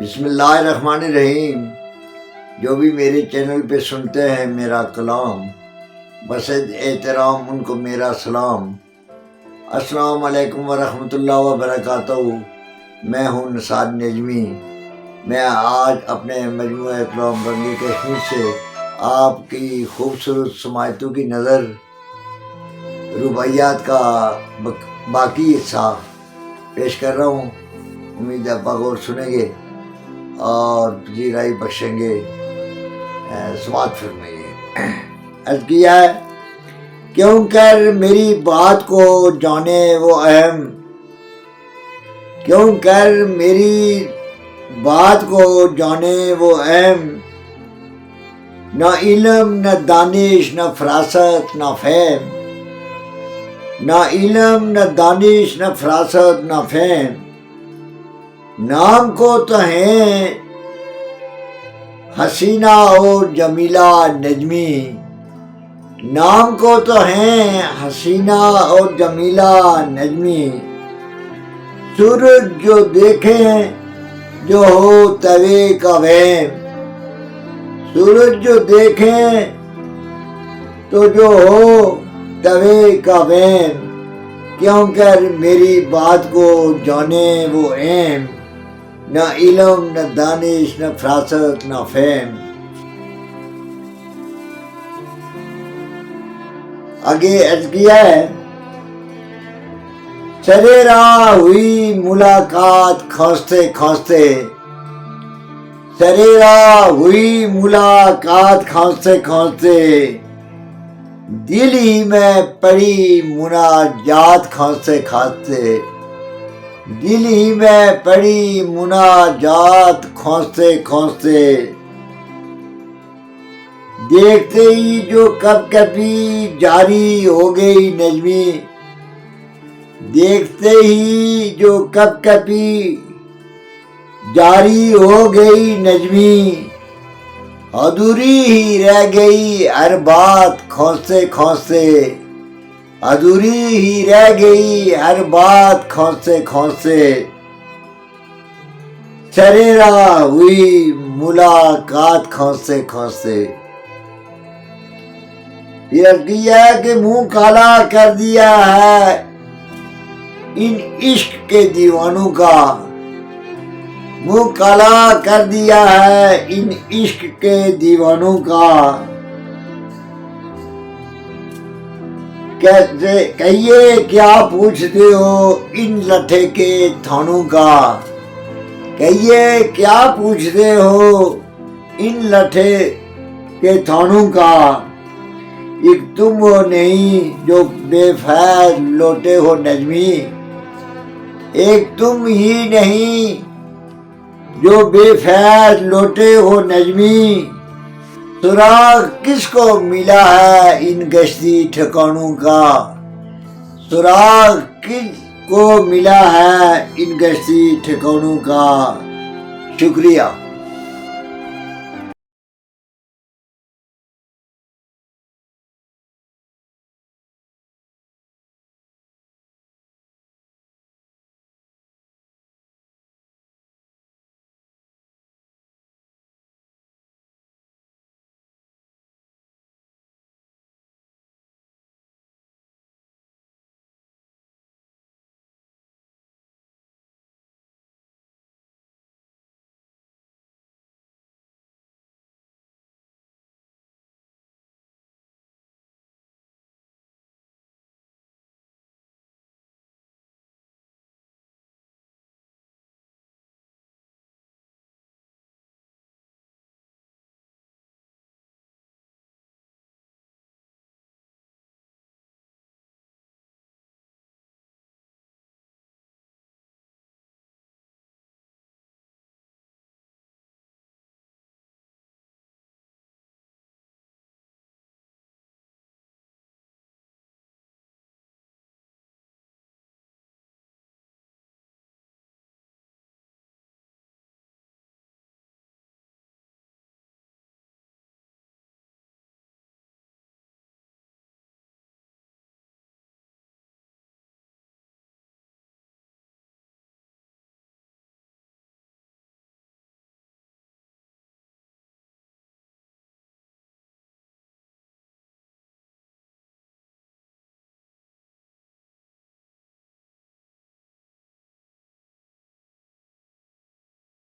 بسم اللہ الرحمن الرحیم۔ جو بھی میرے چینل پہ سنتے ہیں میرا کلام، بس احترام ان کو میرا سلام۔ السلام علیکم ورحمۃ اللہ وبرکاتہ۔ میں ہوں نثار نجمی۔ میں آج اپنے مجموعہ کلام رنگی کشمیر سے آپ کی خوبصورت سماعتوں کی نظر رباعیات کا باقی حصہ پیش کر رہا ہوں۔ امید ہے بغور سنیں گے اور پذیرائی بخشیں گے، سماعت فرمائیں گے۔ عرض کیا ہے، کیوں کر میری بات کو جانے وہ اہم، کیوں کر میری بات کو جانے وہ اہم، نہ علم نہ دانش نہ فراست نہ فہم، نہ علم نہ دانش نہ فراست نہ فہم، نام کو تو ہیں حسینہ اور جمیلہ نجمی، نام کو تو ہیں حسینہ اور جمیلہ نجمی، سورج جو دیکھیں جو ہو توے کا وہم، سورج جو دیکھیں تو جو ہو توے کا وہم، کیوں کر میری بات کو جانے وہ اہم، نہ علم نہ دانش نہ فراست نہ فہم۔ آگے عرض کیا ہے، سرے راہ ہوئی ملاقات کھانستے کھانستے، سرے راہ ہوئی ملاقات کھانستے کھانستے، دل ہی میں پڑی مناجات کھانستے کھانستے، دل ہی میں پڑی مناجات کھانستے کھانستے، دیکھتے ہی جو کب کبھی جاری ہو گئی نجمی، دیکھتے ہی جو کب کبھی جاری ہو گئی نجمی، ادھوری ہی رہ گئی ہر بات کھانستے کھانستے، ادھوری ہی رہ گئی ہر بات کھانستے کھانستے، سرے راہ ہوئی ملاقات کھانستے کھانستے۔ یہ کیا ہے کہ منہ کالا کر دیا ہے ان عشق کے دیوانوں کا، منہ کالا کر دیا ہے ان عشق کے دیوانوں کا، کہیے کیا پوچھتے ہو ان لٹھے کے تھانوں کا، کہیے کیا پوچھتے ہو ان لٹھے کے تھانوں کا، ایک تم ہو نہیں جو بے فیض لوٹے ہو نجمی، ایک تم ہی نہیں جو بے فیض لوٹے ہو نجمی، سراغ کس کو ملا ہے ان گشتی ٹھکانوں کا، سراغ کس کو ملا ہے ان گشتی ٹھکانوں کا۔ شکریہ۔